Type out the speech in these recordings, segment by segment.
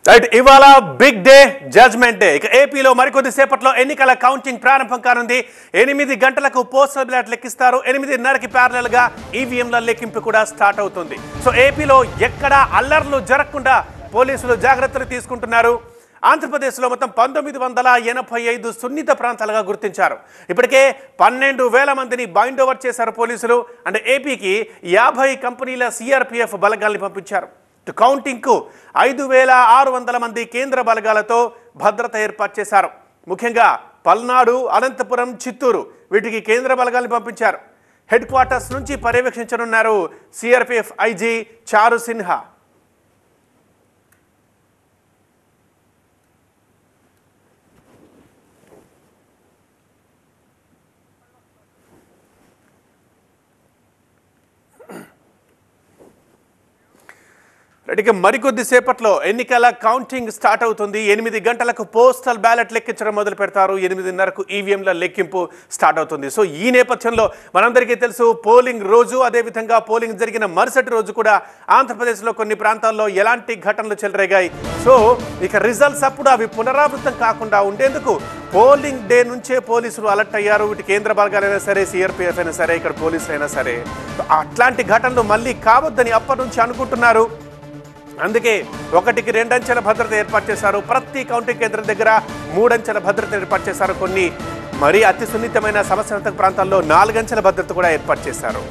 Right ఇవాళ big day judgement day. ఇక ఏపీలో మరికొద్ది సేపట్లో ఎన్నికల కౌంటింగ్ ప్రారంభం కానుంది. 8 గంటలకు పోస్టల్ బ్యాలెట్ లెక్కిస్తారు. 8:30కి ప్యారలల్ గా ఈవీఎంల లెక్కింపు కూడా స్టార్ట్ అవుతుంది. సో ఏపీలో ఎక్కడా అల్లర్లు జరగకుండా పోలీసులు జాగ్రత్తలు తీసుకుంటున్నారు. ఆంధ్రప్రదేశ్లో మొత్తం 1985 సున్నిత ప్రాంతాలుగా గుర్తించారు. ఇప్పటికే 12,000 మందిని బైండ్ ఓవర్ చేశారు పోలీసులు. అంటే ఏపీకి 50 కంపెనీల సిఆర్పిఎఫ్ బలగాల్ని పంపించారు. కౌంటింగ్కు 5,600 మంది కేంద్ర బలగాలతో భద్రత ఏర్పాటు చేశారు. ముఖ్యంగా పల్నాడు, అనంతపురం, చిత్తూరు వీటికి కేంద్ర బలగాల్ని పంపించారు. హెడ్ క్వార్టర్స్ నుంచి పర్యవేక్షించనున్నారు సిఆర్పిఎఫ్ ఐజీ చారు సిన్హా. ఇక మరికొద్ది సేపట్లో ఎన్నికల కౌంటింగ్ స్టార్ట్ అవుతుంది. 8 గంటలకు పోస్టల్ బ్యాలెట్ లెక్కించడం మొదలు పెడతారు. 8:30కు ఈవీఎంల లెక్కింపు స్టార్ట్ అవుతుంది. సో ఈ నేపథ్యంలో మనందరికీ తెలుసు పోలింగ్ రోజు, అదేవిధంగా పోలింగ్ జరిగిన మరుసటి రోజు కూడా ఆంధ్రప్రదేశ్లో కొన్ని ప్రాంతాల్లో ఎలాంటి ఘటనలు చెలరేగాయి. సో ఇక రిజల్ట్స్ అప్పుడు అవి పునరావృతం కాకుండా ఉండేందుకు పోలింగ్ డే నుంచే పోలీసులు అలర్ట్ అయ్యారు. ఇటు కేంద్ర బలగాలైనా సరే, సిఆర్పిఎఫ్ అయినా సరే, ఇక్కడ పోలీసులు అయినా సరే అట్లాంటి ఘటనలు మళ్ళీ కావద్దని అప్పటి నుంచి అనుకుంటున్నారు. అందుకే 1కి 2 అంచెల భద్రత ఏర్పాటు చేశారు. ప్రతి కౌంటింగ్ కేంద్రం దగ్గర 3 అంచెల భద్రత ఏర్పాటు చేశారు. కొన్ని మరీ అతి సున్నితమైన సమస్యాత్మక ప్రాంతాల్లో 4 అంచెల భద్రత కూడా ఏర్పాటు చేశారు.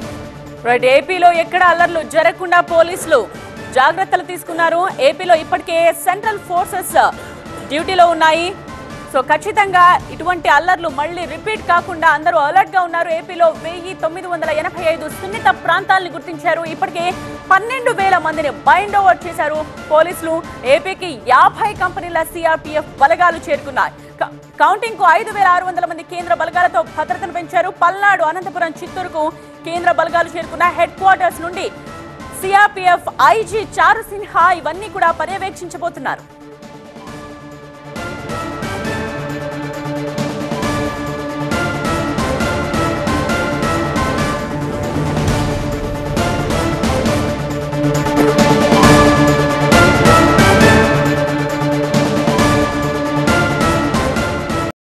రైట్, ఏపీలో ఎక్కడ అల్లర్లు జరగకుండా పోలీసులు జాగ్రత్తలు తీసుకున్నారు. ఏపీలో ఇప్పటికే సెంట్రల్ ఫోర్సెస్ డ్యూటీలో ఉన్నాయి. సో ఖచ్చితంగా ఇటువంటి అల్లర్లు మళ్ళీ రిపీట్ కాకుండా అందరూ అలర్ట్ గా ఉన్నారు. ఏపీలో 1985 సున్నిత ప్రాంతాలను గుర్తించారు. ఇప్పటికే 12,000 మందిని బైండ్ ఓవర్ చేశారు పోలీసులు. ఏపీకి 50 కంపెనీల సిఆర్పిఎఫ్ బలగాలు చేరుకున్నాయి. కౌంటింగ్ కు 5,600 మంది కేంద్ర బలగాలతో భద్రతను పెంచారు. పల్నాడు, అనంతపురం, చిత్తూరుకు కేంద్ర బలగాలు చేరుకున్న హెడ్ క్వార్టర్స్ నుండి సిఆర్పిఎఫ్ ఐజీ చారు సిన్హా ఇవన్నీ కూడా పర్యవేక్షించబోతున్నారు.